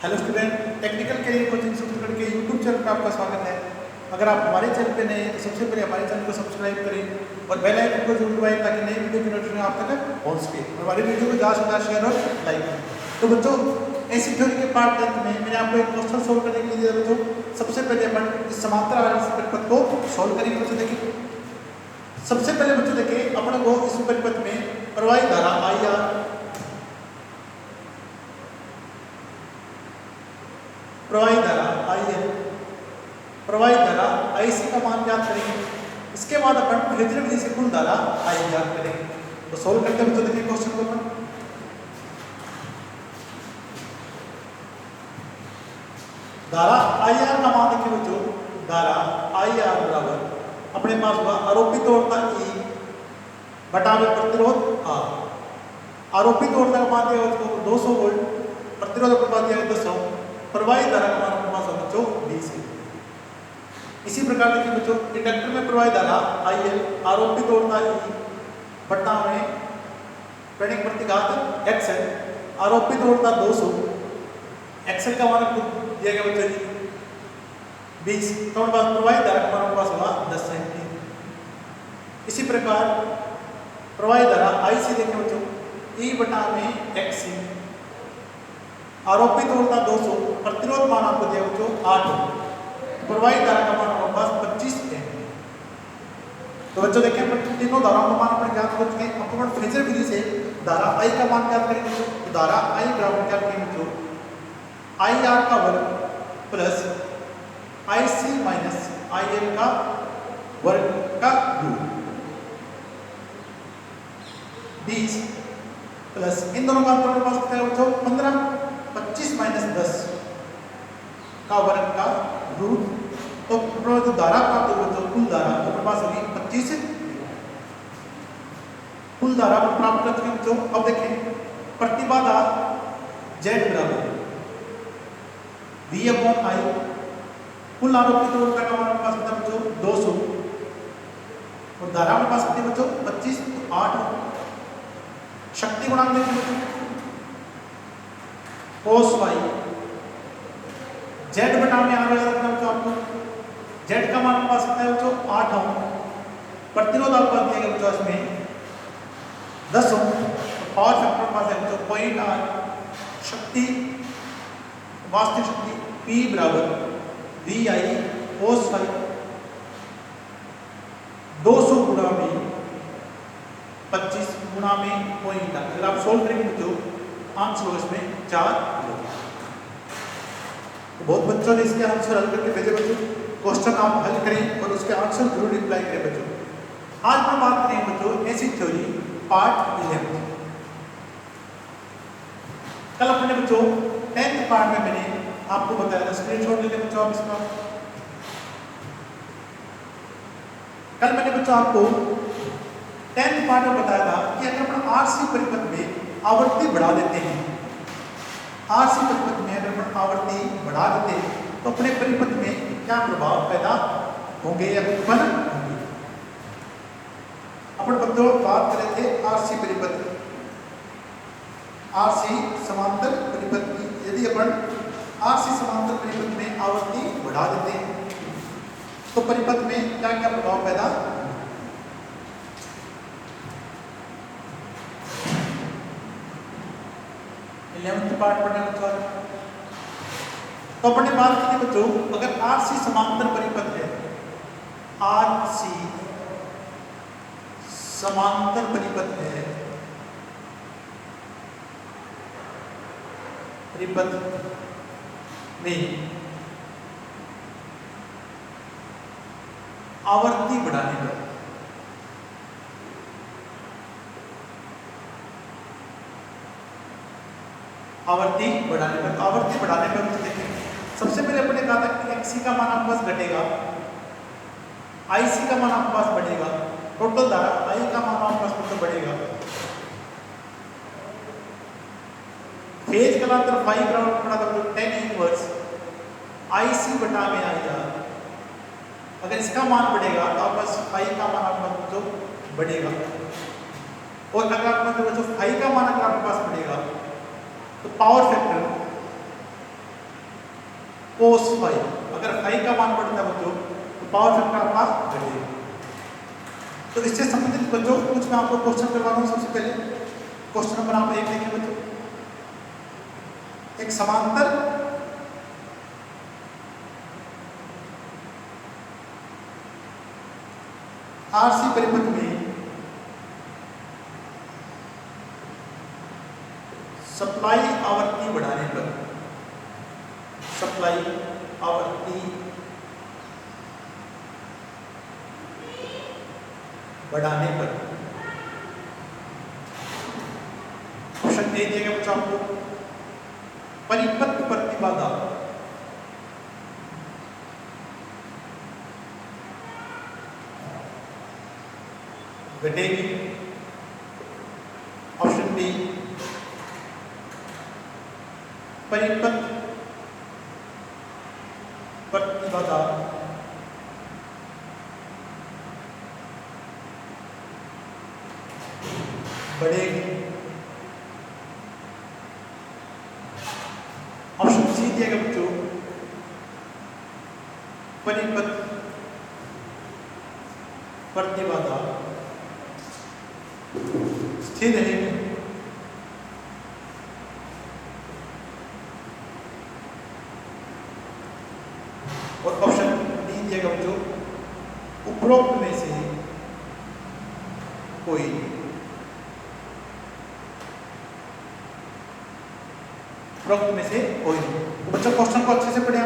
Hello student, technical career coaching centre के YouTube channel पर आपका स्वागत है। अगर आप हमारे चैनल पे नए हैं तो सबसे पहले हमारे चैनल को सब्सक्राइब करें और बेल आइकन को जरूर दबाएं ताकि नई वीडियो की नोटिफिकेशन आप तक पहुंच सके। हमारी वीडियो को ज़्यादा से ज़्यादा शेयर और लाइक करें। तो बच्चों, ऐसी थ्योरी के पार्ट 10 में मैंने आपको एक क्वेश्चन सोल्व करने के लिए दिया बच्चों। सबसे पहले अपन इस समांतर आवर्त परिपथ को सोल्व करेंगे। बच्चों देखिए, सबसे पहले बच्चों देखिए अपन को इस परिपथ में प्रवाहित धारा IR, प्रवाहित धारा IL, प्रवाहित धारा IC का मान ज्ञात करेंगे। इसके बाद अपन फेजर विधि से कुल धारा I ज्ञात करेंगे। तो सोल्व करते हैं बच्चों, देखिए क्वेश्चन को अपन धारा IR का मान देखिए बच्चों, धारा IR बराबर अपने पास होगा आरोपित ओरता E बटा में प्रतिरोध R। आरोपित ओरता का मान दिया बच्चों 200 वोल्ट, प्रतिरोध का मान दिया 10 ओम, प्रवाहित धारा का मान अपने पास होगा बच्चों 20 है। इसी प्रकार देखिए बच्चों, इंडक्टर में प्रवाहित धारा IL आरोपित ओरता E बटा में प्रेरक प्रतिघात XL, आरोपित ओरता 200, XL का मान दिया गया बच्चों 20, तो हमारे पास प्रवाहित धारा का मान हमारे पास होगा 10 सेंटीमीटर। इसी प्रकार प्रवाहित धारा IC देखिए बच्चों, E बटा में XC, आरोपित ओरता 200, प्रतिरोध मान आपको दिया बच्चों 8 ओम, प्रवाहित धारा का मान हमारे पास 25 एम्पीयर। तो बच्चों देखिए अपन तीनों धाराओं का मान अपने ज्ञात कर चुके हैं। अब अपन फेजर विधि से धारा I का मान ज्ञात करेंगे बच्चों। तो धारा I बराबर क्या करेंगे बच्चों, IR का वर्ग प्लस IC माइनस IL का वर्ग का रूट 20 प्लस इन दोनों का अंतर पास कितना है बच्चों 15, 25 माइनस 10 का वर्ग का रूट। तो जो धारा प्राप्त होगी बच्चों, कुल धारा अपने पास होगी 25। कुल धारा प्राप्त कर चुके बच्चों। अब देखें प्रतिबाधा Z बराबर V/I, कुल आरोपित ओरता का मान अपने पास कितना बच्चों 200 और धारा अपने पास कितनी बच्चों 25, तो 8। शक्ति गुणांक देखिए बच्चों cos y, Z बटा में आ रहा है बच्चों आपको, Z का मान पास कितना है बच्चों 8 ओम, प्रतिरोध आपको दिया गया बच्चों इसमें 10 ओम, पावर फैक्टर पास है बच्चों 0.8। शक्ति वास्तविक शक्ति P बराबर VI cos y 200 गुणा में 25 गुणा में 0.8। अगर आप सोल्व करेंगे बच्चों आंसर होगा इसमें 4 किलोग्राम। तो बहुत बच्चों ने इसके आंसर हल करके भेजे बच्चों। क्वेश्चन आप हल करें और उसके आंसर जरूर रिप्लाई करें बच्चों। आज हम बात करेंगे बच्चों ऐसी थ्योरी पार्ट 11। कल अपने बच्चों 10th पार्ट में मैंने आपको बताया था, स्क्रीनशॉट ले लें बच्चों आप इसका। कल मैंने बच्चों आपको 10th पार्ट में बताया था कि अगर अपन RC परिपथ में आवृत्ति बढ़ा देते हैं, RC परिपथ में अगर अपन आवृत्ति बढ़ा देते हैं तो अपने परिपथ में क्या प्रभाव पैदा होंगे या उत्पन्न होंगे। अपन बच्चों बात कर रहे थे RC परिपथ, RC समांतर परिपथ की। यदि अपन RC समांतर परिपथ में आवृत्ति बढ़ा देते हैं तो परिपथ में क्या क्या प्रभाव पैदा। 11th पार्ट पढ़ने बच्चों। तो अपने बात की थी बच्चों, अगर RC समांतर परिपथ है, RC समांतर परिपथ है, परिपथ में आवृत्ति बढ़ाने पर आवृत्ति बढ़ाने पर तो देखिए सबसे पहले अपने कहा था कि XC का मान आपके पास घटेगा, IC का मान आपके पास बढ़ेगा, टोटल धारा I का मान आपके पास तो बढ़ेगा। फेज कलांतर फाई बराबर पड़ा था तो 10 इनवर्स IC बटा में IR। अगर इसका मान बढ़ेगा तो आपके पास फाई का मान आपके पास तो बढ़ेगा। और अगर आपका जो फाई का मान अगर आपके पास बढ़ेगा तो पावर फैक्टर कोस फाइव। अगर फाइव का मान बढ़ता है बच्चों तो पावर फैक्टर आपका घटेगा। तो इससे संबंधित बच्चों कुछ मैं आपको क्वेश्चन करवा रहा हूँ। सबसे पहले क्वेश्चन नंबर आप 1 देखें बच्चों। एक समांतर आरसी परिपथ में सप्लाई आवृत्ति बढ़ाने पर, सप्लाई आवृत्ति बढ़ाने पर ऑप्शन ए दिया गया बच्चों आपको, परिपथ प्रतिबाधा घटेगी। ऑप्शन बी, परिपथ प्रतिबाधा बढ़ेगी। ऑप्शन सी दिया गया बच्चों, परिपथ प्रतिबाधा स्थिर रहेगी। और ऑप्शन डी दिया गया बच्चों, उपरोक्त में से कोई उपरोक्त में से कोई नहीं। तो बच्चों क्वेश्चन को अच्छे से पढ़े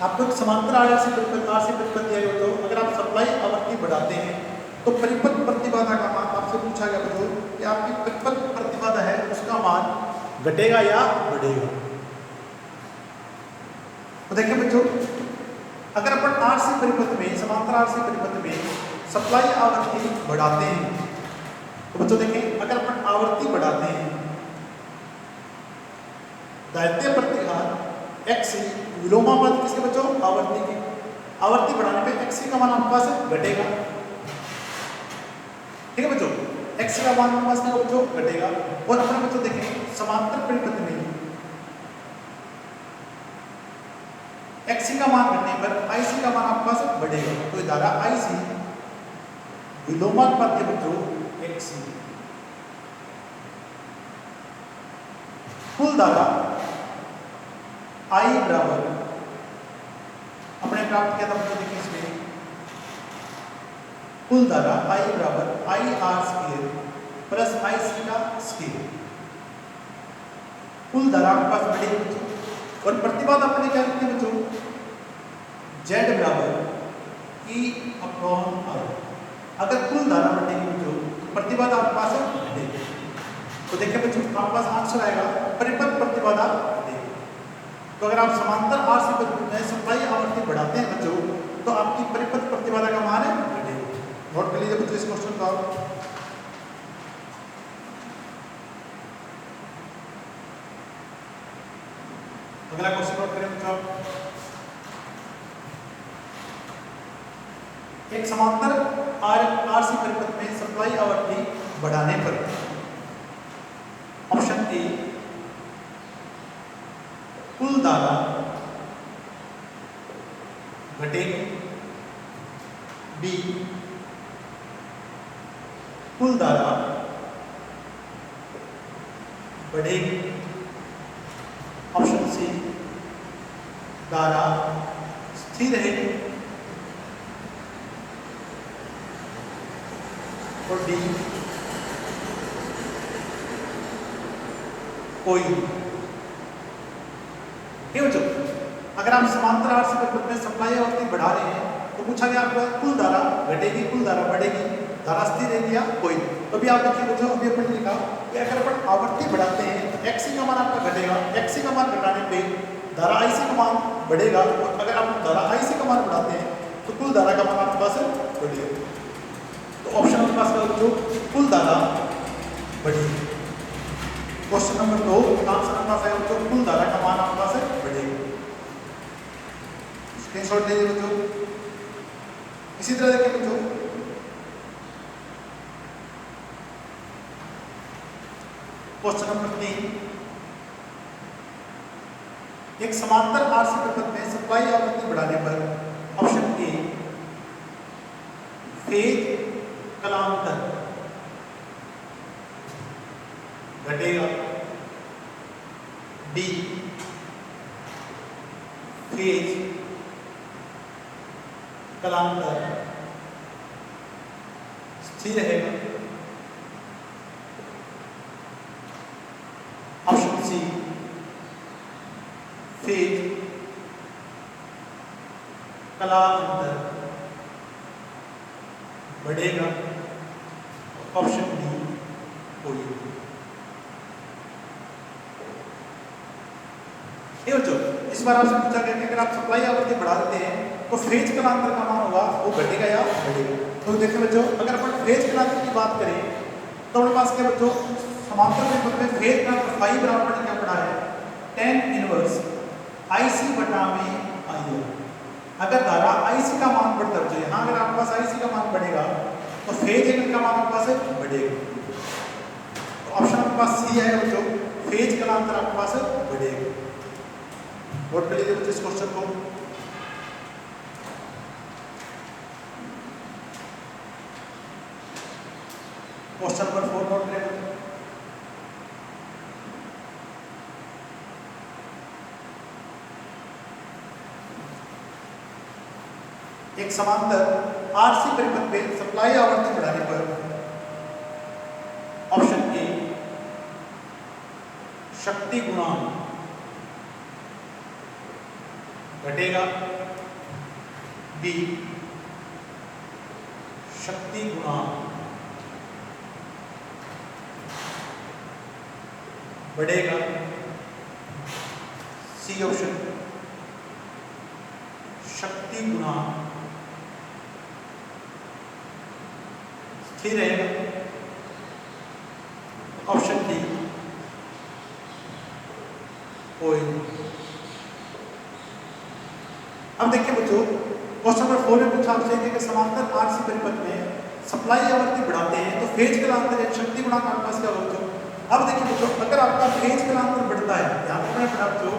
आपको एक समांतर आरसी परिपथ दिया गया। तो अगर आप सप्लाई आवृत्ति बढ़ाते हैं तो परिपथ प्रतिबाधा का मान आपसे पूछा गया बच्चों कि आपकी परिपथ प्रतिबाधा है उसका मान घटेगा या बढ़ेगा। तो देखिए बच्चों, अगर अपन आरसी परिपथ में, समांतर आरसी परिपथ में सप्लाई आवृत्ति बढ़ाते हैं तो बच्चों देखें, अगर अपन आवृत्ति बढ़ाते हैं, दैत्य प्रतिघात एक्सी विलोमानुपात किसके बच्चों, आवृत्ति की, आवृत्ति बढ़ाने पे एक्सी का मान आपके पास घटेगा। ठीक है बच्चों, एक्सी का मान आपके पास बच्चों घटेगा। और अपने बच्चों देखें, समांतर परिपथ में एक्सी का मान घटने पर आईसी का मान आपके पास बढ़ेगा। तो धारा आईसी विलोमानुपात है बच्चों एक्सी, कुल धारा आई बराबर अपने प्राप्त किया था बच्चों, देखिए इसमें कुल धारा आई बराबर आई आर स्क्वायर प्लस आई सी का स्क्वायर। कुल धारा आपके पास बढ़ेगी बच्चों। और प्रतिबाधा अपने क्या लिखते हैं बच्चों, जेड बराबर ई अपॉन आर। अगर कुल धारा बढ़ेगी बच्चों तो प्रतिबाधा आपके पास बढ़ेगी। तो देखिए बच्चों, आपके पास आंसर आएगा परिपथ प्रतिबाधा बढ़ेगी। तो अगर आप समांतर आरसी परिपथ में सप्लाई आवृत्ति बढ़ाते हैं बच्चों तो आपकी परिपथ प्रतिबाधा का मान बढ़ेगा। नोट कर लीजिए बच्चों इस क्वेश्चन का। अगला क्वेश्चन नोट करें बच्चों, एक समांतर आरसी परिपथ में सप्लाई आवृत्ति बढ़ाने पर ऑप्शन ए कुल धारा घटेगी, बी कुल धारा बढ़ेगी, ऑप्शन सी धारा स्थिर रहेगी, और डी कोई। ठीक है बच्चों, अगर आप समांतर आरसी परिपथ में सप्लाई आवृत्ति बढ़ा रहे हैं तो पूछा गया आपका कुल धारा घटेगी, कुल धारा बढ़ेगी, धारा स्थिर रहेगी या कोई। तो अभी आप देखिए बच्चों, अभी अपन ने लिखा कि अगर अपन आवृत्ति बढ़ाते हैं एक्सी का मान आपका घटेगा, एक्सी का मान घटाने पे धारा आईसी का मान बढ़ेगा। और अगर आप धारा आईसी का मान बढ़ाते हैं तो कुल धारा का मान आपके पास बढ़ेगा। तो ऑप्शन आपके पास का बच्चों कुल धारा बढ़ेगी। क्वेश्चन नंबर 2 आंसर आपके पास आएगा बच्चों, कुल धारा का मान आपके पास बढ़ेगा। स्क्रीनशॉट लीजिए बच्चों। इसी तरह देखिए बच्चों, क्वेश्चन नंबर 3 एक समांतर आरसी परिपथ में सप्लाई आवृत्ति बढ़ाने पर ऑप्शन ए फेज कलांतर घटेगा, बी फेज कलांतर स्थिर रहेगा, ऑप्शन सी फेज कलांतर बढ़ेगा, ऑप्शन डी होगी। ये बच्चों इस बार आपसे पूछा गया कि अगर आप सप्लाई आवृत्ति बढ़ा देते हैं तो फेज कलांतर का मान होगा वो घटेगा या बढ़ेगा। तो देखिए बच्चों अगर अपन फेज कलांतर की बात करें तो हमारे पास क्या बच्चों समांतर परिपथ में फेज कलांतर फाई बराबर क्या पड़ा है tan इनवर्स IC बटा में IR। अगर धारा IC का मान बढ़ता है यहाँ अगर आपके पास IC का मान बढ़ेगा तो फेज एंगल का मान आपके पास बढ़ेगा। तो ऑप्शन आपके पास सी है बच्चों, फेज कलांतर आपके पास बढ़ेगा। नोट कर लीजिए बच्चों इस क्वेश्चन को। क्वेश्चन नंबर 4 नोट करें बच्चों। एक समांतर आरसी परिपथ में सप्लाई आवृत्ति बढ़ाने पर ऑप्शन ए शक्ति गुणांक घटेगा, बी शक्ति गुणांक बढ़ेगा, सी ऑप्शन शक्ति गुणांक स्थिर रहेगा, ऑप्शन डी होएगा। अब देखिए बच्चों क्वेश्चन नंबर 4 में पूछा आपसे कि समांतर आरसी परिपथ में सप्लाई आवृत्ति बढ़ाते हैं तो फेज कलांतर या शक्ति गुणांक आपके पास क्या होगा बच्चों। अब देखिए बच्चों अगर आपका फेज कलांतर बढ़ता है यहाँ पर मैंने पढ़ा बच्चों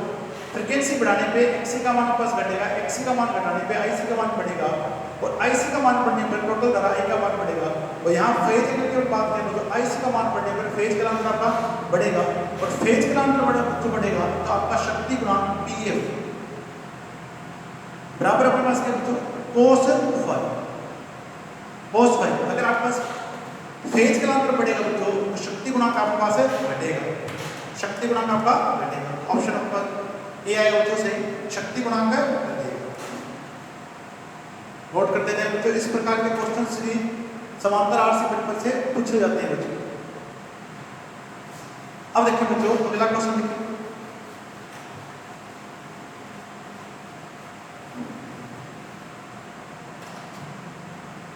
फ्रीक्वेंसी बढ़ाने पे XC का मान आपके पास घटेगा, XC का मान घटाने पे IC का मान बढ़ेगा और IC का मान बढ़ने पर टोटल धारा I का मान बढ़ेगा। और यहाँ फेज एंगल की बात करें तो IC का मान बढ़ने पर फेज कलांतर आपका बढ़ेगा और फेज कलांतर बढ़ेगा तो आपका शक्ति गुणांक PF बराबर अपने पास क्या बच्चों cos फाई। अगर आपके पास फेज कलांतर बढ़ेगा बच्चों तो शक्ति गुणांक आपके पास घटेगा, शक्ति गुणांक आपका घटेगा। ऑप्शन नंबर ए आएगा बच्चों सही, शक्ति गुणांक घटेगा। नोट करते हैं बच्चों इस प्रकार के क्वेश्चन भी समांतर आरसी परिपथ से पूछे जाते हैं बच्चों। अब देखिए बच्चों अगला क्वेश्चन देखिए।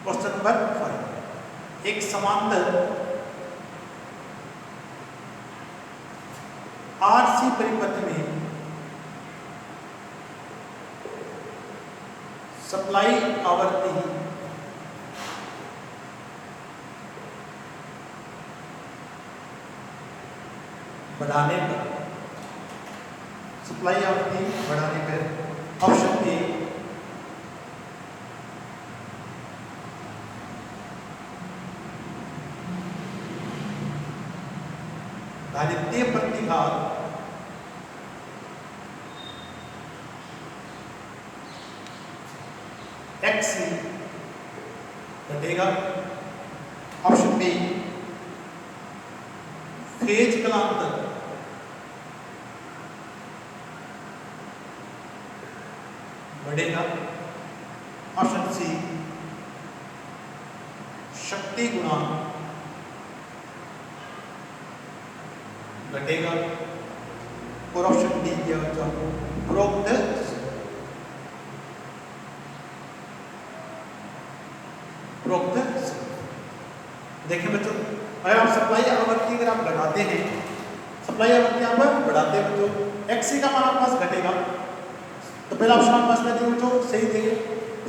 क्वेश्चन नंबर 5, एक समांतर आरसी परिपथ में सप्लाई आवृत्ति बढ़ाने पर ऑप्शन ए दारिद्र्य प्रतिघात XC घटेगा, ऑप्शन बी फेज कलांतर बढ़ेगा, ऑप्शन सी शक्ति गुणांक घटेगा और ऑप्शन डी क्या बचा उपरोक्त। देखिए बच्चों अगर आप सप्लाई आवृत्ति अगर आप घटाते हैं, सप्लाई आवृत्ति आप बढ़ाते हैं बच्चों, XC का मान आपके पास घटेगा तो पहला ऑप्शन आपके पास क्या बच्चों सही देंगे।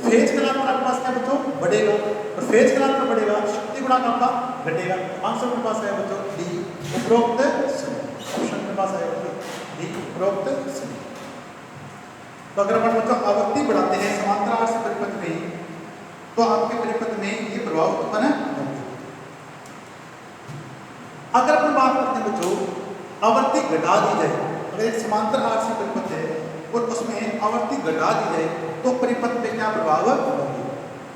फेज कलांतर आपके पास क्या बच्चों बढ़ेगा और फेज कलांतर बढ़ेगा शक्ति गुणांक आपका घटेगा। आंसर मेरे पास है बच्चों डी उपरोक्त। ऑप्शन मेरे पास है बच्चों डी उपरोक्त। तो अगर अपन बच्चों आवर्ती बढ़ाते हैं समांतर आर से परिपथ में, तो आपके परिपथ में ये प्रभाव उत्पन्न होंगे। अगर अपन बात करते हैं बच्चों आवर्ती घटा दी जाए, अगर एक समांतर आर से परिपथ है और उसमें आवर्ती घटा दी जाए तो परिपथ में क्या प्रभाव होंगे,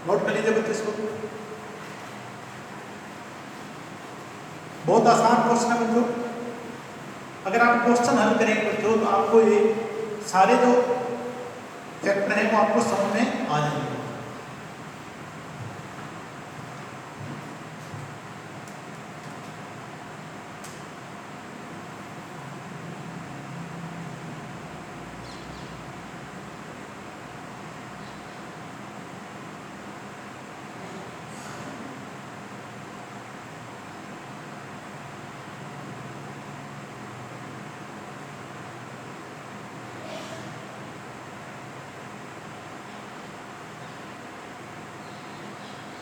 नोट कर लीजिए बच्चे इसको। बहुत आसान क्वेश्चन है बच्चों। अगर आप क्वेश्चन हल करेंगे बच्चों तो आपको ये सारे जो फैक्टर हैं वो आपको समझ में आ जाएंगे।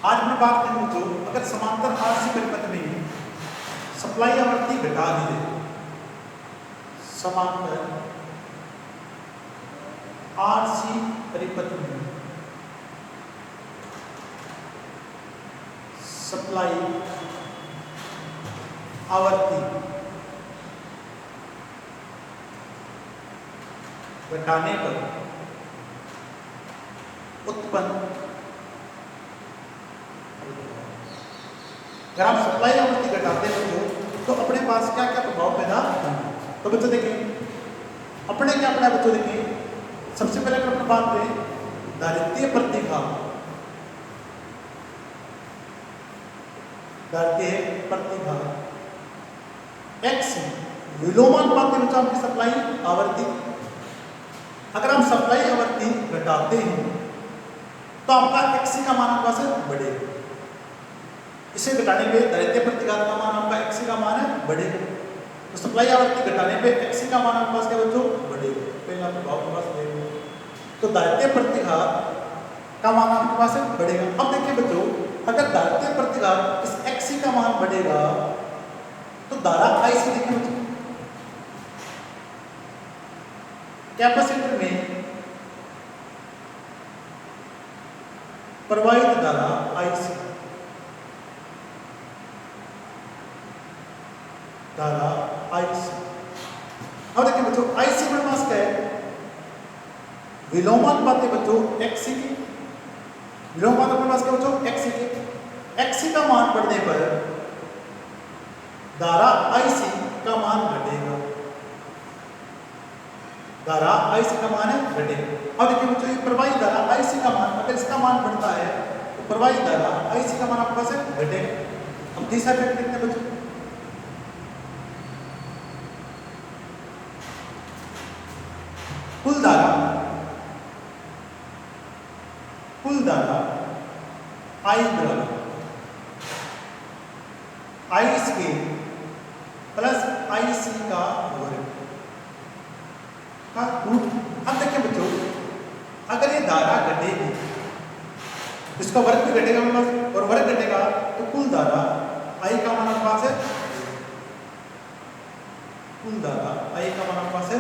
आज मैं बात करूं तो अगर समांतर आर सी परिपथ में सप्लाई आवृत्ति घटा दी जाए, समांतर आर सी परिपथ में सप्लाई आवृत्ति घटाने पर उत्पन्न, अगर आप सप्लाई आवृत्ति घटाते हो तो अपने पास क्या क्या प्रभाव पैदा होंगे। तो बच्चों देखिए अपने क्या अपना बच्चों देखिए, सबसे पहले अगर अपनी बात करें दारिद्र्य प्रतिघात, दारिद्र्य प्रतिघात एक्स विलोमानुपाती बच्चों आपकी सप्लाई आवृत्ति। अगर हम सप्लाई आवृत्ति घटाते हैं तो आपका एक्सी का मान आपका से बढ़ेगा, इसे घटाने पे दारिद्र्य प्रतिघात का मान आपका एक्सी का मान है बढ़ेगा। तो सप्लाई आवृत्ति घटाने पे एक्सी का मान आपके पास क्या बच्चों बढ़ेगा, पहला प्रभाव आपके पास बढ़ेगा। तो दारिद्र्य प्रतिघात का मान आपके पास बढ़ेगा। अब देखिए बच्चों अगर दारिद्र्य प्रतिघात इस एक्सी का मान बढ़ेगा तो धारा आई से देखिए बच्चों कैपेसिटर में प्रवाहित धारा आई से, धारा आई से। अब देखिए बच्चों आई से मेरे पास क्या है, विलोमानुपाती बच्चों एक्सी की, विलोमानुपात मेरे पास क्या बच्चों एक्सी की, एक्सी का मान बढ़ने पर धारा आई सी का मान घटेगा, धारा आई सी का मान है घटेगा। अब देखिए बच्चों ये प्रवाही धारा आई सी का मान, अगर इसका मान बढ़ता है तो प्रवाही धारा आई सी का मान आपके पास घटेगा। अब तीसरा फैक्ट देखते हैं बच्चों, कुल धारा आई बराबर आई स्क्वायर प्लस आई सी का वर्ग का रूट। अब देखिए बच्चों अगर ये धारा घटेगी, इसका वर्ग भी घटेगा मेरे पास और वर्ग घटेगा तो कुल धारा आई का मान आपके पास है, कुल धारा आई का मान आपके पास है।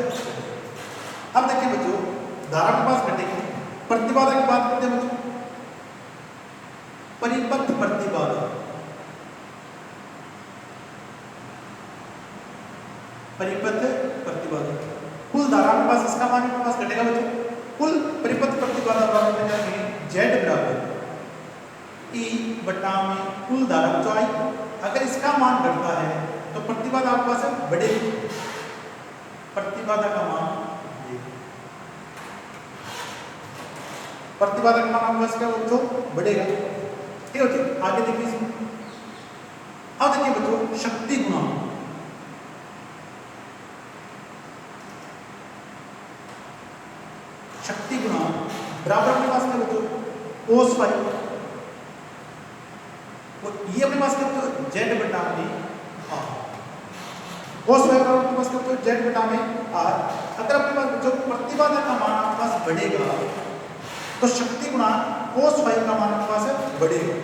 अब देखिए बच्चों धारा के पास घटेगी, प्रतिबाधा की बात करते हैं बच्चों, परिपथ प्रतिबाधा, परिपथ प्रतिबाधा, कुल धारा के पास इसका मान के पास घटेगा बच्चों, कुल परिपथ प्रतिबाधा बराबर जाएगी जेड बराबर ई बटा में कुल धारा जो आई। अगर इसका मान घटता है तो प्रतिबाधा आपके पास बढ़ेगी, प्रतिबाधा का मान, प्रतिबाधा का मान आपके पास क्या बच्चों बढ़ेगा। ठीक है बच्चों आगे देखिए, अब देखिए बच्चों शक्ति गुणांक, शक्ति गुणांक बराबर अपने पास क्या बच्चों कोस फाई, और ये अपने पास क्या बच्चों जेड बटा में आर, कोस फाई बराबर अपने पास क्या बच्चों जेड बटा में आर। अगर अपने पास बच्चों प्रतिबाधा का मान आपके पास बढ़ेगा तो शक्ति गुणांक कोस फाई का मान आपके पास बढ़ेगा,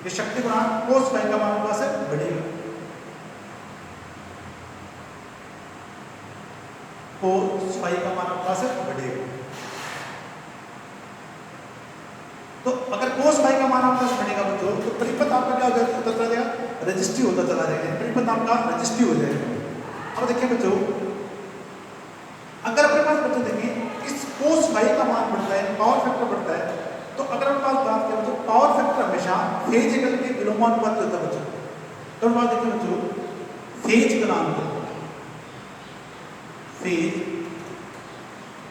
ये शक्ति गुणांक कोस फाई का मान आपके पास बढ़ेगा, कोस फाई का मान आपके पास बढ़ेगा। कोस फाई का मान आपका बनेगा बच्चों, तो परिपथ आपका क्या होता चला जाएगा, रजिस्टिव होता चला जाएगा, परिपथ आपका रजिस्टिव हो जाएगा। अब देखिए बच्चों, अगर अपने पास बच्चों देखें इस कोस फाई का मान बढ़ता है, पावर फैक्टर बढ़ता है, तो अगर अपने पास बात करें तो पावर फैक्टर हमेशा फेज एंगल के विलोमानुपाती होता है बच्चों। तो बात देखिए बच्चों, फेज कलांतर, फेज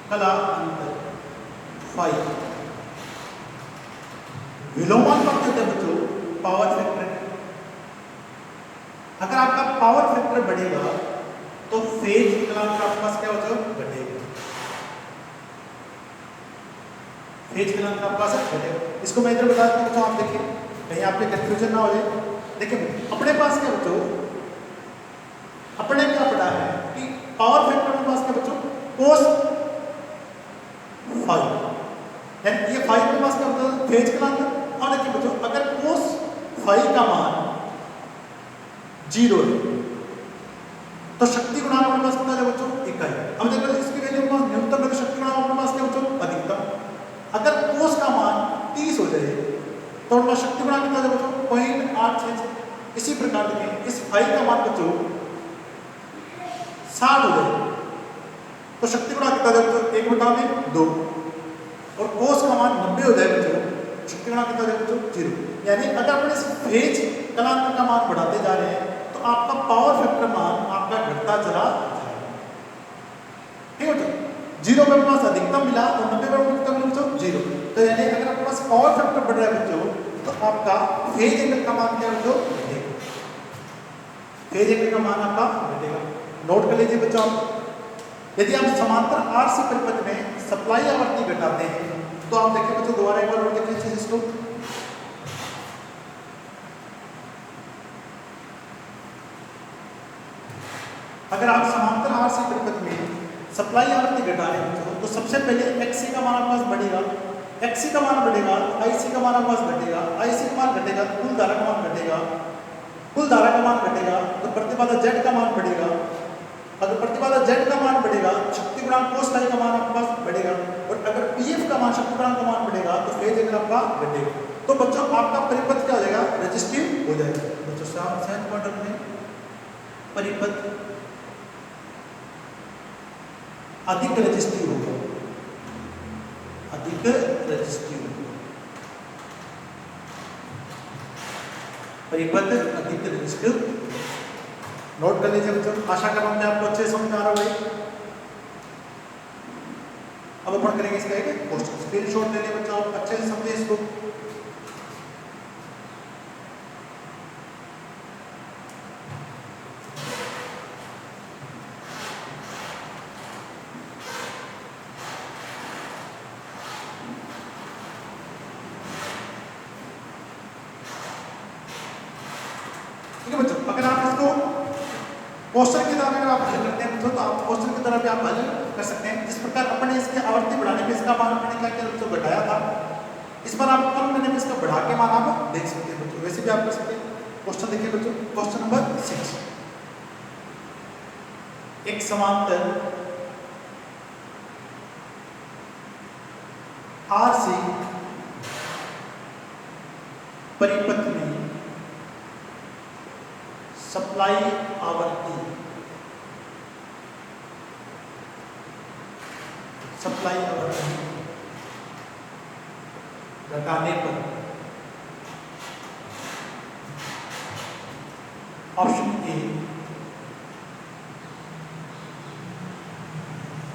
कलांतर फाई विलोमानुपाती होता है बच्चों पावर फैक्टर। अगर आपका पावर फैक्टर बढ़ेगा तो फेज कलांतर आपके पास क्या होता है, घटेगा। फेज कलांतर आपके पास घटेगा। इसको मैं इधर बता देता हूं, आप देखिए कहीं आपके कंफ्यूजन ना हो जाए। देखिए अपने पास क्या बच्चों, अपने क्या पढ़ा है कि पावर फैक्टर के पास क्या बच्चों, कोस फाई, यानी ये फाई के पास क्या होता है, फेज कलांतर। और देखिए बच्चों, अगर कोस फाई का मान 0 है तो शक्ति गुणांक अपने पास कितना है बच्चों, इकाई। अब देखो इसकी वैल्यू अपने पास न्यूनतम है तो शक्ति गुणांक अपने पास क्या बच्चों, अधिकतम। अगर कोस का मान 30 हो जाए तो अपना शक्ति गुणांक कितना है बच्चों, 0.866। इसी प्रकार देखें इस फाई का मान बच्चों 60 हो जाए तो शक्ति गुणांक कितना है बच्चों, 1/2। और कोस का मान 90 हो जाए बच्चों, शक्ति गुणांक कितना है बच्चों, 0। यानी अगर अपन इस फेज कलांतर का मान बढ़ाते जा रहे हैं तो आपका पावर फैक्टर मान आपका घटता चला जाएगा। ठीक है बच्चों, 0 पे पास अधिकतम मिला और 90 पे अधिकतम मिला बच्चों 0। तो यानी अगर आपके पास पावर फैक्टर बढ़ रहा है बच्चों तो आपका फेज एंगल का मान क्या बच्चों, घटेगा। फेज एंगल का मान आपका घटेगा। नोट कर लीजिए बच्चों, यदि आप समांतर आरसी परिपथ में सप्लाई आवृत्ति घटाते हैं तो आप देखिए बच्चों, दोबारा एक बार और देखिए इसको। अगर आप समांतर आरसी परिपथ में सप्लाई आवृत्ति घटा रहे हैं तो सबसे पहले एक्सी का मान आपके पास बढ़ेगा, एक्सी का मान बढ़ेगा, आईसी का मान आपके पास घटेगा, आईसी का मान घटेगा तो कुल धारा का मान घटेगा, कुल धारा का मान घटेगा तो प्रतिबाधा जेड का मान बढ़ेगा। अगर प्रतिबाधा जेड का मान बढ़ेगा, शक्ति गुणांक कोस फाई का मान आपके पास बढ़ेगा। और अगर पीएफ का मान, शक्ति गुणांक का मान बढ़ेगा तो फेज एंगल आपका घटेगा। तो बच्चों आपका परिपथ क्या हो जाएगा, रजिस्टिव हो जाएगा। बच्चों सेकंड क्वार्टर में परिपथ अधिक रजिस्टिव होगा, अधिक रजिस्टिव होगा, परिपथ अधिक रजिस्टिव। नोट कर लीजिए बच्चों, आशा कर रहा हूं कि आपको अच्छे समझ में आ रहा होगा। अब अपन करेंगे इसका एक क्वेश्चन, स्क्रीनशॉट ले लें बच्चों, आप अच्छे से समझें इसको। ठीक है बच्चों, अगर आप इसको क्वेश्चन की तरह अगर आप हल करते हैं तो आप क्वेश्चन की तरह भी आप हल कर सकते हैं। जिस प्रकार अपने इसकी आवृत्ति बढ़ाने पे इसका मान अपने क्या किया बच्चों, घटाया था, इस बार आप कम करने पे इसका बढ़ा के मान आप देख सकते हैं बच्चों। वैसे भी आप कर सकते हैं। क्वेश्चन देखिए बच्चों, क्वेश्चन नंबर 6, एक समांतर आरसी परिपथ में सप्लाई आवृत्ति, सप्लाई आवृत्ति घटाने पर ऑप्शन ए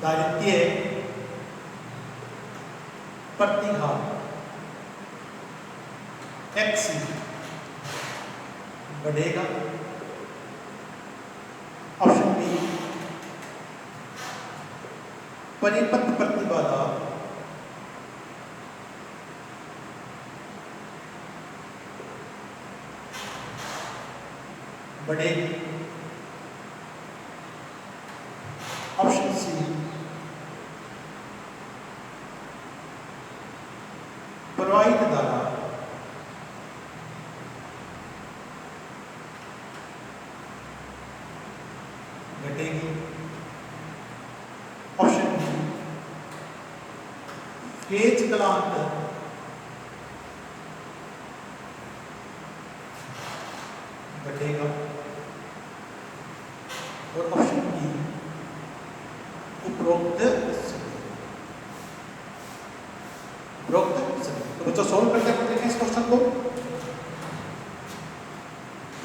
दारिद्र्य प्रतिघात एक्सी बढ़ेगा, ऑप्शन बी परिपथ प्रतिबाधा बढ़ेगी, ऑप्शन सी प्रवाहित धारा घटेगी, ऑप्शन डी फेज कलांतर घटेगा। और ऑप्शन बी उपरोक्त तो बच्चों सोल्व करते हैं, देखें इस क्वेश्चन को।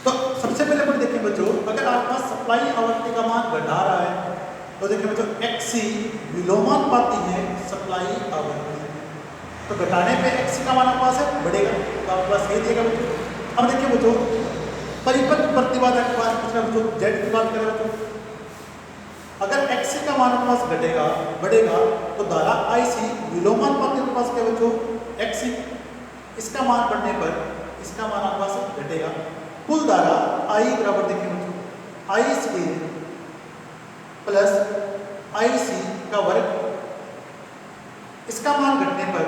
तो सबसे पहले अपन देखें बच्चों, अगर आपके पास सप्लाई आवृत्ति का मान घटा रहा है तो देखिए बच्चों XC विलोमानुपाती है सप्लाई आवृत्ति, तो घटाने पे XC का मान आपके पास है बढ़ेगा, तो आपके पास ये दिएगा बच्चों। अब देखिए बच्चों परिपथ प्रतिबाधा के बारे में पूछ रहा है बच्चों, Z की बात करें बच्चों, अगर XC का मान आपके पास घटेगा बढ़ेगा तो धारा IC विलोमानुपाती के पास क्या बच्चों XC, इसका मान बढ़ने पर इसका मान आपके पास घटेगा। कुल धारा I बराबर देखिए बच्चों I स्क्वायर प्लस IC का वर्ग, इसका मान घटने पर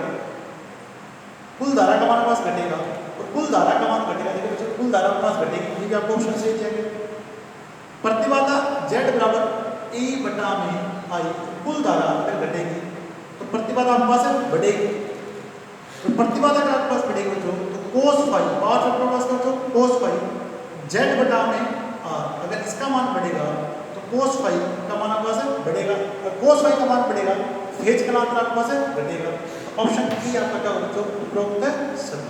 कुल धारा का मान आपके पास घटेगा, और कुल धारा का मान घटेगा। देखिए बच्चों कुल धारा आपके पास घटेगी, ये भी आपको ऑप्शन से दिया गया। प्रतिबाधा Z बराबर E बटा में I, कुल धारा अगर घटेगी तो प्रतिबाधा आपके पास बढ़ेगी, तो प्रतिबाधा का आपके पास बढ़ेगी बच्चों तो cos फाई पावर फैक्टर पास करते हो cos फाई Z बटा में R, अगर इसका मान बढ़ेगा तो cos फाई का मान आपके पास बढ़ेगा, और cos फाई का मान बढ़ेगा फेज का मान आपके पास घटेगा। ऑप्शन बी आपका क्या होगा बच्चों उपरोक्त सभी।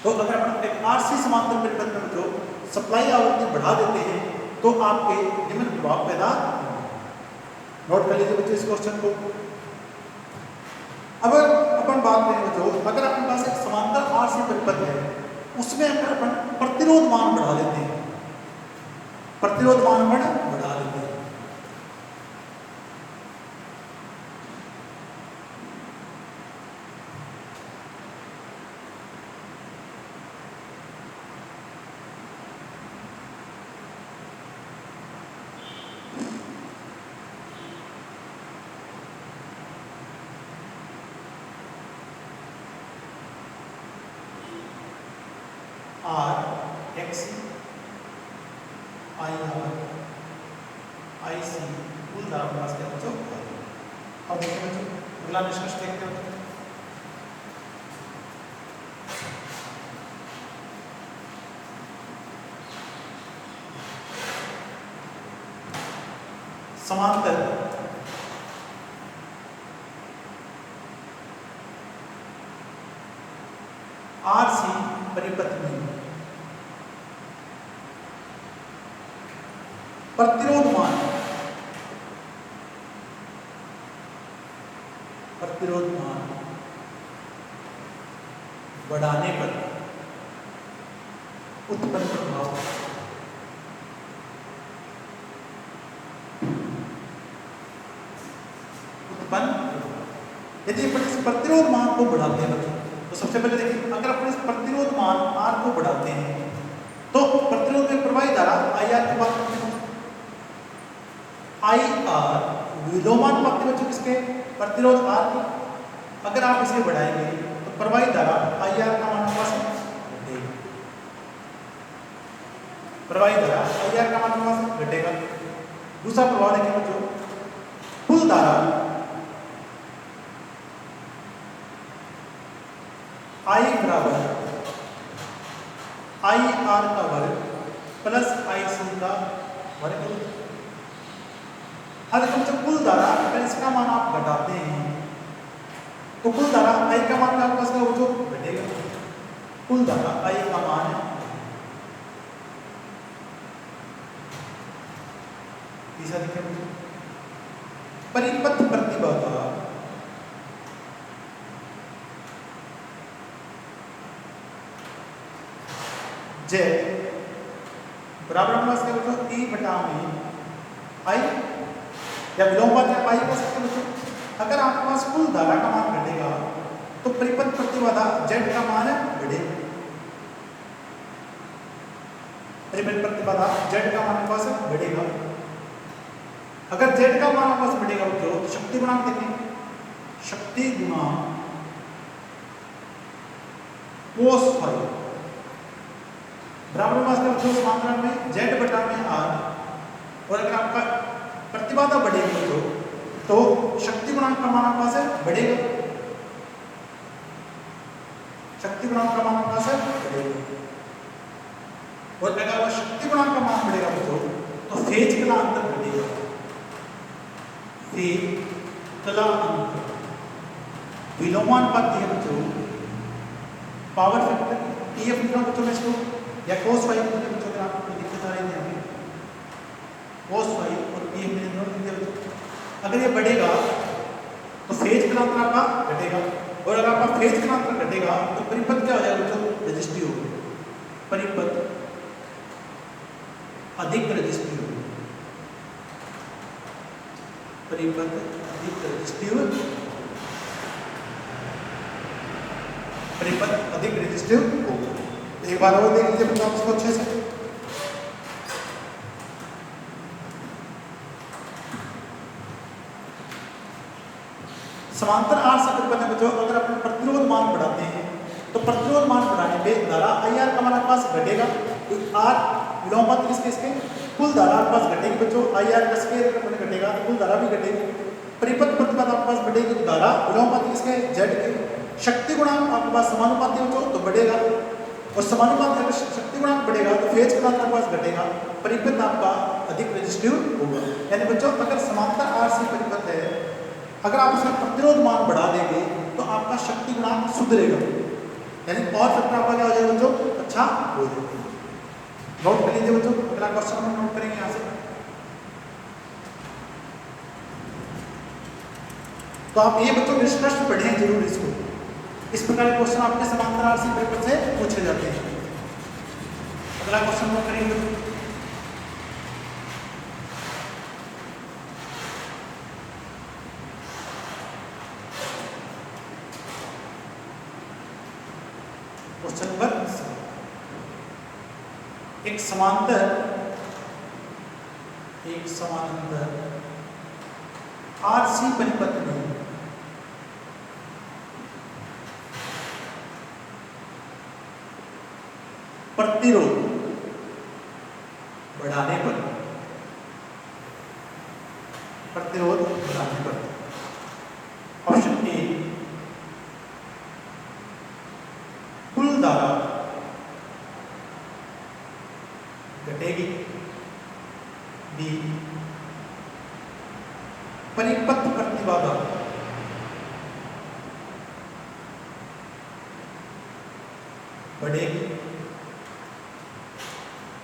तो अगर अपन एक RC समांतर परिपथ में बच्चों सप्लाई आवृत्ति बढ़ा देते हैं तो आपके निम्न प्रभाव पैदा होंगे। नोट कर लीजिए बच्चों इस क्वेश्चन को। अब अपन बात करें बच्चों, अगर आपके पास एक समांतर RC परिपथ है उसमें अगर अपन प्रतिरोध मान बढ़ा लेते हैं, प्रतिरोध मान बढ़ा लेते हैं, RXC IR IC कुल धारा के पास क्या बच्चों। अब देखिए बच्चों अगला निष्कर्ष देखते हैं। समांतर RC परिपथ में प्रतिरोध मान बढ़ाने पर उत्पन्न प्रभाव यदि अपन इस प्रतिरोध मान को बढ़ाते हैं बच्चों, तो सबसे पहले देखिए अगर अपन इस प्रतिरोध मान R को बढ़ाते हैं तो प्रतिरोध में प्रवाहित धारा IR की बात करते हैं। IR विलोमानुपाती बच्चों किसके प्रतिरोध R की, अगर आप इसे बढ़ाएंगे तो प्रवाहित धारा IR का मान घटेगा, प्रवाहित धारा IR का मान घटेगा। दूसरा प्रभाव देखिए बच्चों, कुल धारा I बराबर IR का वर्ग प्लस IC का वर्ग। अब देखो जब कुल धारा अगर इसका मान आप घटाते हैं तो कुल धारा I का मान आपके पास जो घटेगा, कुल धारा I का मान है। तीसरा देखिए परिपथ प्रतिबाधा Z बराबर हमारे पास क्या बच्चों E बटा में I या विलोमानुपाती में पाई कर सकते बच्चों। अगर आपके पास कुल धारा का मान घटेगा तो परिपथ प्रतिबाधा Z का मान बढ़ेगा, परिपथ प्रतिबाधा Z का मान आपके पास बढ़ेगा। अगर Z का मान आपके पास बढ़ेगा बच्चों तो शक्ति गुणांक देखें, शक्ति गुणांक cos फाई बराबर पास का बच्चों समांतर में Z बटा में R, और अगर आपका प्रतिबाधा बढ़ेगी तो शक्ति गुणांक का मान आपके पास बढ़ेगा, शक्ति गुणांक का मान आपके पास बढ़ेगा। और अगर वह शक्ति गुणांक का मान बढ़ेगा बच्चों तो फेज कला अंतर घटेगा। फेज कला अंतर विलोमानुपाती है बच्चों पावर फैक्टर टीएफ लिखना बच्चों में इसको या cos फाई लिखना बच्चों अगर आपको दिक्कत आ रही है cos फाई और टीएफ में दोनों लिख दिया बच्चों। अगर ये बढ़ेगा तो फेज कलांतर आपका घटेगा और अगर आपका फेज कलांतर घटेगा तो परिपथ क्या हो जाएगा बच्चों रेजिस्टिव होगा। परिपथ अधिक रेजिस्टिव परिपथ अधिक रेजिस्टिव परिपथ अधिक रेजिस्टिव होगा। एक बार और देख लीजिए बच्चों आप इसको अच्छे से। समांतर आर से परिपथ है बच्चों अगर अपन प्रतिरोध मान बढ़ाते हैं तो प्रतिरोध मान बढ़ाने पे धारा आई आर का मान आपके पास घटेगा। आर विलोमानुपाती किसके इसके कुल धारा आपके पास घटेगी बच्चों। आई आर का स्क्वायर अगर घटेगा तो कुल धारा भी घटेगी। परिपथ प्रतिपथ आपके पास बढ़ेगी तो धारा विलोमानुपाती किसके जेड के। शक्ति गुणांक आपके पास समानुपाती बच्चों तो बढ़ेगा और समानुपाती अगर शक्ति गुणांक बढ़ेगा तो फेज कलांतर आपके पास घटेगा। परिपथ आपका अधिक रेजिस्टिव होगा। यानी बच्चों अगर समांतर आर सी परिपथ है अगर आप उसका प्रतिरोध मान बढ़ा देंगे तो आपका शक्ति गुणांक सुधरेगा यानी पावर फैक्टर आपका क्या हो जाएगा बच्चों अच्छा हो जाएगा। नोट कर लीजिए बच्चों अगला क्वेश्चन हम नोट करेंगे यहाँ से। तो आप ये बच्चों निष्कर्ष पढ़ें जरूर इसको। इस प्रकार के क्वेश्चन आपके समांतर आरसी परिपथ से पूछे जाते हैं। अगला क्वेश्चन नोट करेंगे। क्वेश्चन नंबर एक समांतर आरसी परिपथ में प्रतिरोध बढ़ाने पर ऑप्शन ए कुल धारा घटेगी। बी परिपथ प्रतिबाधा बढ़ेगी।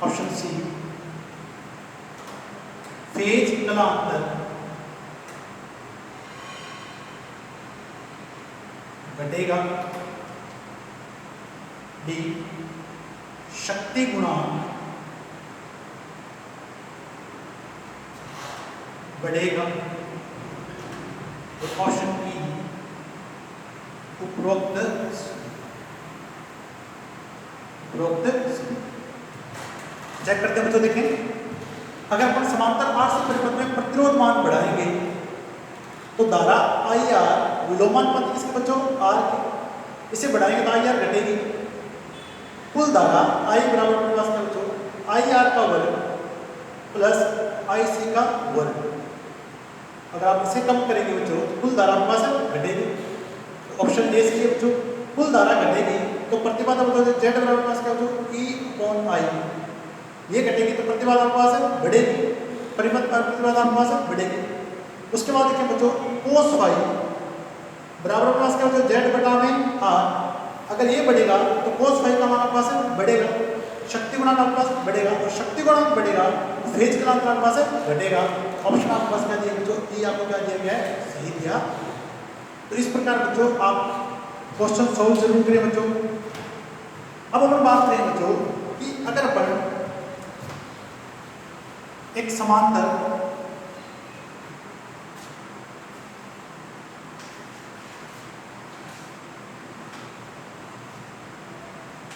ऑप्शन सी फेज कलांतर घटेगा। डी शक्ति गुणांक बढ़ेगा। और ऑप्शन बी उपरोक्त चेक करते हैं बच्चों। देखें अगर अपन समांतर आर से परिपथ में प्रतिरोध मान बढ़ाएंगे तो धारा आई आर विलोमानुपाती किसके बच्चों आर के। इसे बढ़ाएंगे तो आई आर घटेगी। कुल धारा आई बराबर अपने पास बच्चों आई आर का वर्ग प्लस आई सी का वर्ग। अगर आप इसे कम करेंगे बच्चों तो कुल धारा आपके पास घटेगी। ऑप्शन ए से बच्चों कुल धारा घटेगी तो प्रतिबाधा बच्चों जेड बराबर पास क्या बच्चों ई अपॉन आई ये घटेगी तो प्रतिबाधा आपके पास बढ़ेगी। परिपथ पर प्रतिबाधा आपके पास बढ़ेगी। उसके बाद देखिए बच्चों कोस फाई बराबर आपके पास क्या बच्चों जेड बटा में आर। अगर ये बढ़ेगा तो कोस फाई का मान आपके पास बढ़ेगा। शक्ति गुणांक आपके पास बढ़ेगा और शक्ति गुणांक बढ़ेगा तो फेज कलांतर आपके पास घटेगा। ऑप्शन आपके पास क्या दिया बच्चों ई आपको क्या दिया गया है सही दिया। तो इस प्रकार बच्चों आप क्वेश्चन सॉल्व जरूर करें बच्चों। अब अपन बात करें बच्चों कि अगर अपन एक समांतर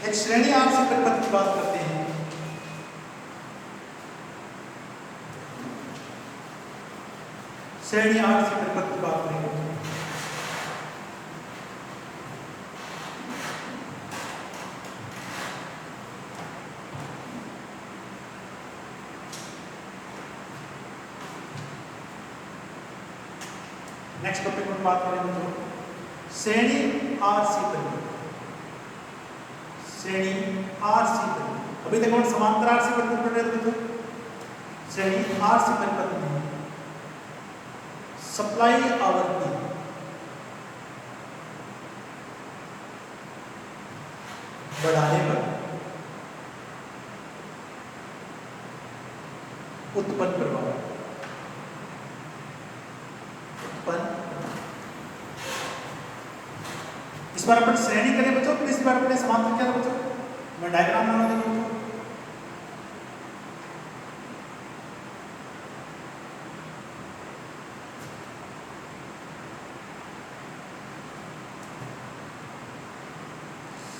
एक श्रेणी आर से परिपथ की बात करते हैं। श्रेणी आर से परिपथ की बात करेंगे। नेक्स्ट टॉपिक में बात करेंगे तो श्रेणी आर सी परिपथ। श्रेणी आर सी परिपथ अभी देखो समांतर आर से परिपथ में देखो श्रेणी आर से परिपथ में सप्लाई आवृत्ति बढ़ाने पर उत्पन्न प्रभाव इस बार अपन श्रेणी करें बच्चों, इस बार अपने समांतर क्या बच्चों, मैं डायग्राम बना देंगे बच्चों।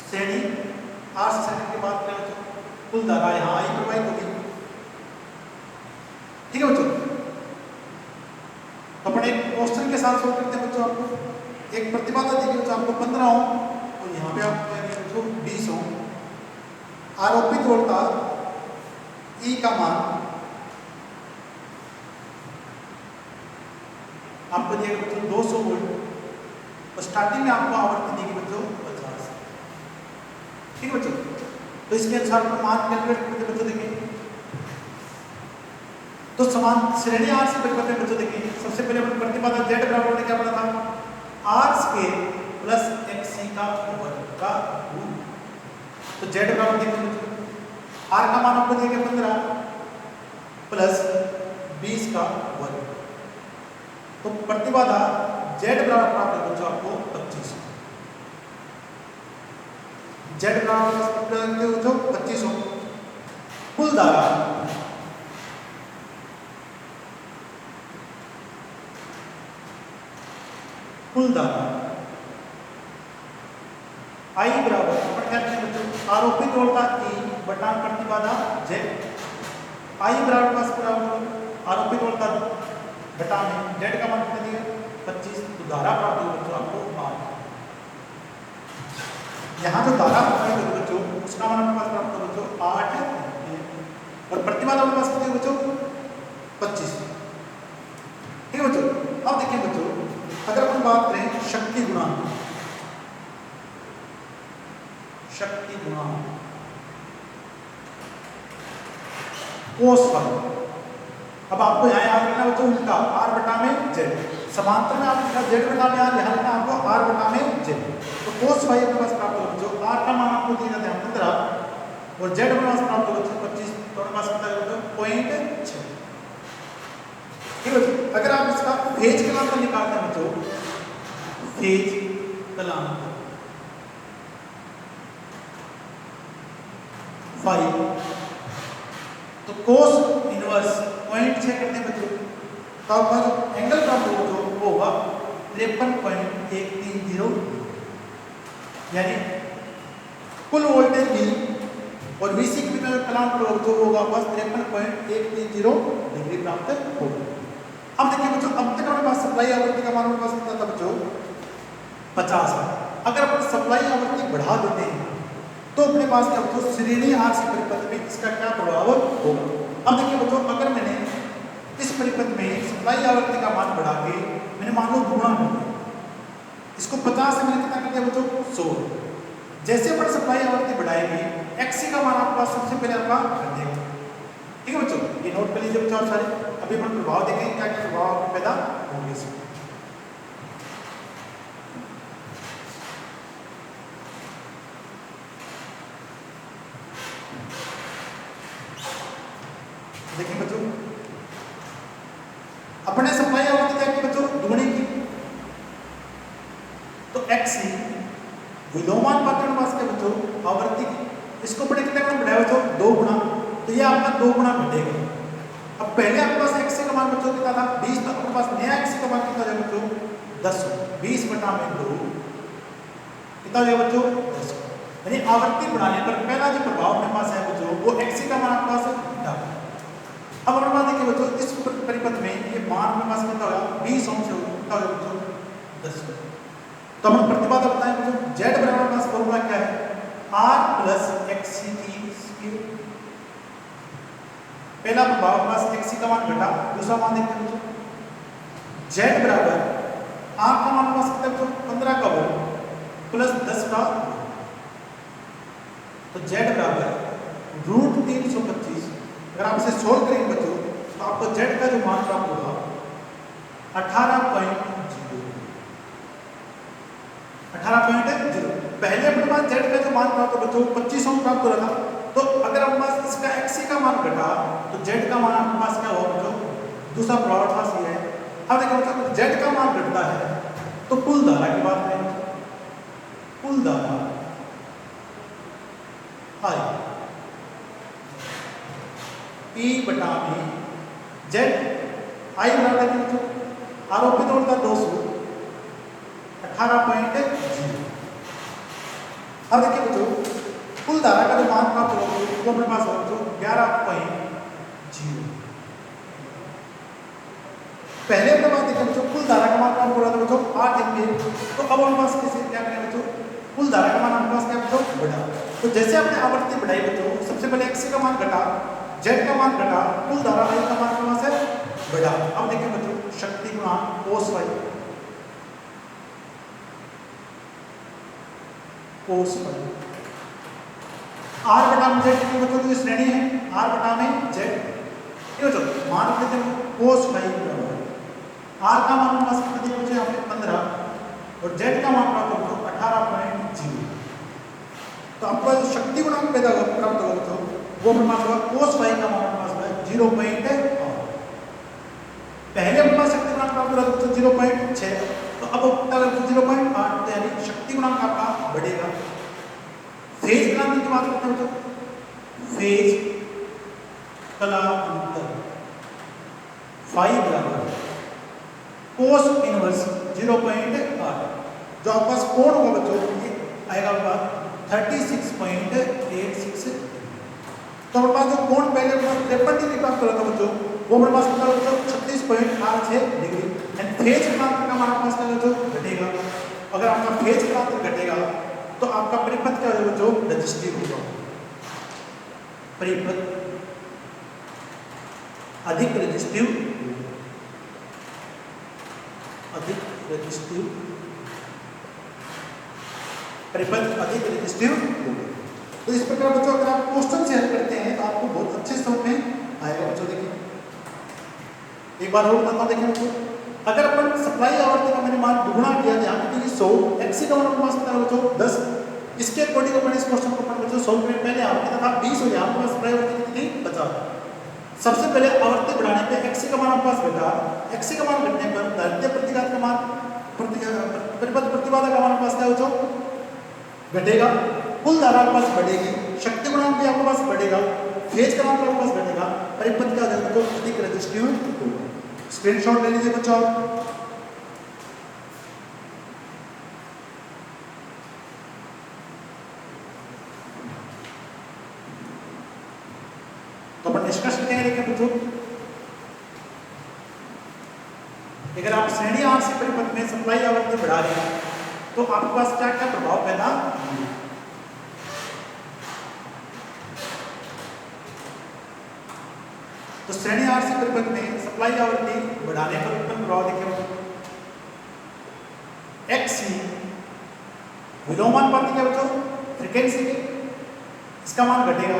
श्रेणी आर से श्रेणी की बात करें बच्चों, कुल धारा यहाँ आई प्रवाहित होगी, ठीक है बच्चों। अपन एक क्वेश्चन के साथ सोल्व करते हैं बच्चों। आपको एक प्रतिबाधा दी गई बच्चों, आपको 15 ओम और यहाँ पे आपको बच्चों 20 ओम, आरोपित वोल्टेज ई का मान आपको दिया गया बच्चों 200 वोल्ट और स्टार्टिंग में आपको आवृत्ति दी गई बच्चों 50, ठीक है बच्चों। तो इसके अनुसार मान कैलकुलेट करते बच्चों देखिए। तो समान श्रेणी आर से परिपथ में बच्चों देखिए, सबसे पहले अपन प्रतिबाधा जेड बराबर ने क्या पढ़ा था, आर स्क्वायर प्लस एक्सी का वर्ग का गुण। तो जेड बराबर देखिए बच्चों, आर का मान आपको दिया गया 15 प्लस 20 का वर्ग, तो प्रतिबाधा जेड बराबर प्राप्त है बच्चों आपको 25। जेड बराबर 25 ओम। कुल धारा आई बराबर अपन क्या कहते हैं बच्चों, आरोपित वोल्टेज ई बटा प्रतिबाधा जेड। आई बराबर आरोपित वोल्टेज बटा में जेड का मान कितना दिया 25, तो धारा प्राप्त होगी बच्चों आपको 8। यहाँ जो धारा प्राप्त होगी बच्चों उसका मान अपने पास प्राप्त होगा बच्चों 8 और प्रतिबाधा अपने पास कितनी बच्चों 25, ठीक है बच्चों। अब देखिए बच्चों, अगर अपन बात करें शक्ति गुणांक, कोस फाई, अब आपको यहाँ याद रखना बच्चों उल्टा आर बटा में जेड, समांतर में आप लिखा जेड बटा में आर, यहाँ लिखना आपको आर बटा में जेड। तो कोस फाई अपने पास प्राप्त होगा बच्चों, आर का मान आपको दिया जाता है 15 और जेड अपने पास प्राप्त होगा बच्चों 25, तो अपने पास कितना है बच्चों 0.6, ठीक है बच्चों। अगर आप इसका फेज कलांतर निकालते हैं बच्चों, फेज कलांतर 5, तो कोस इनवर्स 0.6 करते हैं बच्चों, तो आपका जो एंगल प्राप्त होगा वो होगा 53.130, यानी कुल वोल्टेज भी और वीसी के बीच में कलांतर जो होगा बस 53.130 डिग्री प्राप्त होगा। अब देखिए बच्चों, अब तक हमारे पास सप्लाई आवृत्ति का मान हमारे पास कितना था बच्चों 50 है। अगर अपन सप्लाई आवृत्ति बढ़ा देते हैं तो अपने पास क्या बच्चों श्रेणी आर से परिपथ में इसका क्या प्रभाव होगा। अब देखिए बच्चों, अगर मैंने इस परिपथ में सप्लाई आवृत्ति का मान बढ़ा के मैंने मान लो गुणा कर दिया, इसको 50 से मैंने कितना कर दिया बच्चों 100। जैसे अपन सप्लाई आवृत्ति बढ़ाएंगे एक्सी का मान आपके पास सबसे पहले आपका कर देगा, ठीक है बच्चों। ये नोट कर लीजिए बच्चों सारे। अभी अपन प्रभाव देखेंगे क्या क्या प्रभाव पैदा होंगे इसमें। देखिए बच्चों, अपने सप्लाई आवृत्ति क्या की बच्चों दुगनी की, तो एक्सी विलोमानुपाती पास के बच्चों आवृत्ति की, इसको अपने कितने गुना बढ़ाया बच्चों 2 गुना, तो ये आपका 2 गुना घटेगा। अब पहले आपके पास एक्सी का मान बच्चों कितना था 20 था, आपके पास नया एक्सी का मान कितना है बच्चों 10, 20 बटा में 2 कितना है बच्चों 10। यानी आवृत्ति बढ़ाने पर पहला जो प्रभाव अपने पास है बच्चों वो एक्सी का मान आपके पास घटा। अब अपने पास देखिए बच्चों, इस परिपथ में ये मान अपने पास कितना होगा 20 ओम से कितना होगा बच्चों 10। तो हम प्रतिबाधा बताएं बच्चों, जेड बराबर पास फॉर्मूला क्या है आर प्लस एक्सी की स्क्वायर। पहला प्रभाव पास एक्सी का मान घटा, दूसरा मान देखते हैं बच्चों जेड बराबर आर का मान पास कितना बच्चों 15 का वर्ग प्लस 10 का, तो जेड बराबर अगर आप इसे सोल्व करेंगे बच्चों तो आपको z का जो मान प्राप्त होगा 18.0 18.0। पहले अपने पास z का जो मान प्राप्त हो बच्चों 2500 प्राप्त हो रहा था, तो अगर अपने पास इसका xc का मान घटा तो z का मान अपने पास क्या होगा बच्चों? दूसरा प्रॉब्लम पास ये है। अब देखो बच्चों z का मान घटता है तो कुल धारा की बात करें, कुल धारा I P बटा में z I बराबर है बच्चों आरोपित होता 200 18.0। अब देखिए बच्चों कुल धारा का जो मान प्राप्त होगा वो अपने पास होगा बच्चों 11.0। पहले अपने पास देखिए बच्चों कुल धारा का मान प्राप्त हो रहा था बच्चों 8 एम्पीयर, तो अब अपने पास कैसे क्या करें बच्चों? कुल धारा का मान अपने पास क्या बच्चों? बढ़ा। तो जैसे आपने आवृत्ति बढ़ाई बच्चों, सबसे पहले xc का मान घटा, z का मान घटा, कुल धारा I का मान अपने पास है बढ़ा। अब देखिए बच्चों शक्ति गुणांक cos y r बटा में z की बच्चों की श्रेणी है r बटा में z। ये बच्चों मान लेते हैं cos y बराबर r का मान हमारे पास कितना दिया बच्चों? यहाँ पे 15 और z का मान प्राप्त होगा 18.0। तो आपको जो शक्ति गुणांक पैदा प्राप्त होगा बच्चों वो हमारे पास होगा cos y का मान हमारे पास है 0.8। पहले हमारे पास शक्ति गुणांक प्राप्त हो रहा था बच्चों 0.6, तो अब होता है 0.8, तो यानी शक्ति गुणांक आपका बढ़ेगा। फेज कलांतर की बात करते हैं बच्चों, फेज कलांतर फाई बराबर कोस इनवर्स 0.8। जो आपके पास कोण होगा बच्चों ये आएगा आपका 36.86। तो हमारे पास जो कोण पहले 53 डिग्री प्राप्त हो रहा था बच्चों वो हमारे पास कितना बच्चों 36.86 डिग्री। एंड फेज कलांतर का मान हमारे पास क्या बच्चों? घटेगा। अगर आपका फेज कलांतर घटेगा तो आपका परिपथ क्या होगा बच्चों? रजिस्टिव होगा। परिपथ अधिक रजिस्टिव, अधिक रजिस्टिव, परिपथ अधिक रजिस्टिव होगा। तो इस प्रकार बच्चों अगर आप क्वेश्चन से हल करते हैं तो आपको बहुत अच्छे समझ में आएगा बच्चों। देखिए एक बार और बताता हूं, देखिए बच्चों अगर अपन सप्लाई आवृत्ति का मैंने मान दुगुना किया था यहाँ पे 100, xc का मान अपने पास कितना है बच्चों? 10। इसके अकॉर्डिंग अपन इस क्वेश्चन को अपन बच्चों सॉल्व करें। पहले आवृत्ति था 20 और यहाँ पे सप्लाई आवृत्ति कितनी थी? 50। सबसे पहले आवृत्ति बढ़ाने पे xc का मान अपने पास घटा, xc का मान घटने पर दाध्य प्रतिघात का मान परिपथ प्रतिबाधा का मान अपने पास क्या बच्चों? घटेगा। कुल धारा आपके पास बढ़ेगी, शक्ति गुणांक भी आपके पास बढ़ेगा, फेज का मान आपके पास घटेगा, परिपथ क्या हो जाएगा? अधिक रजिस्टिव होगा। स्क्रीनशॉट ले लीजिए बच्चों। तो अपन निष्कर्ष क्या है देखिए बच्चों, अगर आप श्रेणी RC परिपथ में सप्लाई आवृत्ति बढ़ा रहे हैं तो आपके पास क्या क्या प्रभाव पैदा होंगे? तो श्रेणी RC परिपथ में सप्लाई आवृत्ति बढ़ाने पर उत्पन्न प्रभाव देखिए XC विलोमानुपाती क्या बच्चों? फ्रीक्वेंसी के, इसका मान घटेगा।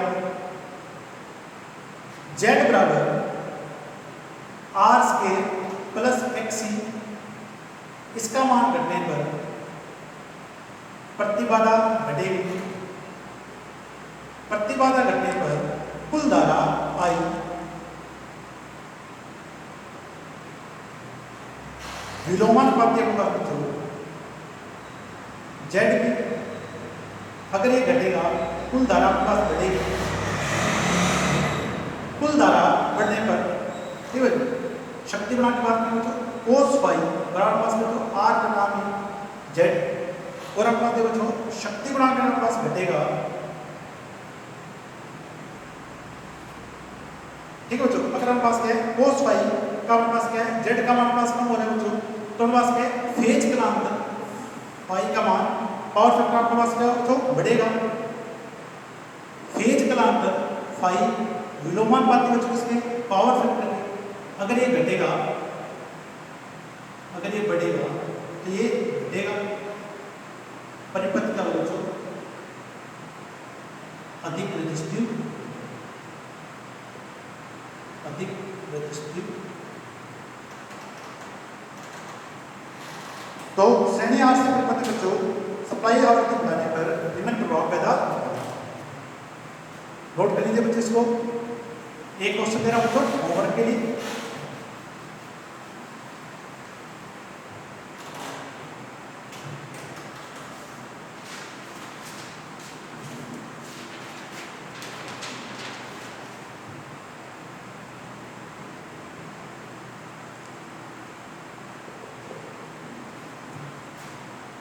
Z बराबर R स्क्वायर प्लस XC, इसका मान घटने पर प्रतिबाधा घटेगी। प्रतिबाधा घटने पर कुल धारा I विलोमानुपाती होगा बच्चों Z की। अगर ये घटेगा कुल धारा आपके पास बढ़ेगी। कुल धारा बढ़ने पर ठीक है शक्ति गुणांक की बात करें बच्चों cos y बराबर पास बच्चों r बटा में z, और अपना दे बच्चों शक्ति गुणांक हमारे पास घटेगा। ठीक है बच्चों, अगर हमारे पास क्या है cos y का हमारे पास क्या है z का मान हमारे पास कम हो रहा है बच्चों, तो हमारे पास क्या है फेज कलांतर y का मान पावर फैक्टर आपके पास क्या बच्चों? बढ़ेगा। फेज कलांतर फाई विलोमानुपाती बच्चों इसके पावर फैक्टर, अगर ये घटेगा, अगर ये बढ़ेगा तो ये घटेगा। परिपथ का बच्चों अधिक रजिस्टिव, पॉजिटिव। तो श्रेणी आर से परिपथ बच्चों सप्लाई आवृत्ति बढ़ाने पर निम्न प्रभाव पैदा होता है। नोट कर लीजिए बच्चे इसको। एक क्वेश्चन दे रहा हूं बच्चों होमवर्क के लिए।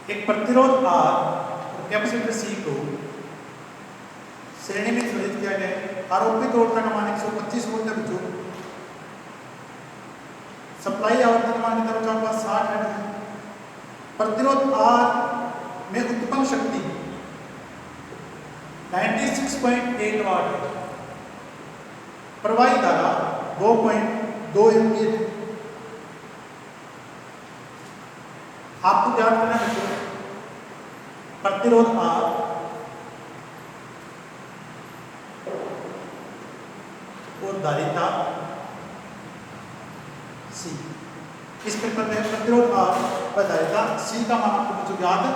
एक प्रतिरोध R और कैपेसिटर C को श्रेणी में संयोजित किया गया है। आरोपित आवृत्ति का मान 125 वोल्ट है बच्चों। सप्लाई आवृत्ति का मान कितना बच्चों आपके पास 60 है। प्रतिरोध R में उत्पन्न शक्ति 96.8 वाट है। प्रवाही धारा 2.2 एम्पीयर है। आपको ज्ञात करना है प्रतिरोध R और धारिता C। इस प्रतिरोध R व धारिता C का मान आपको ज्ञात है।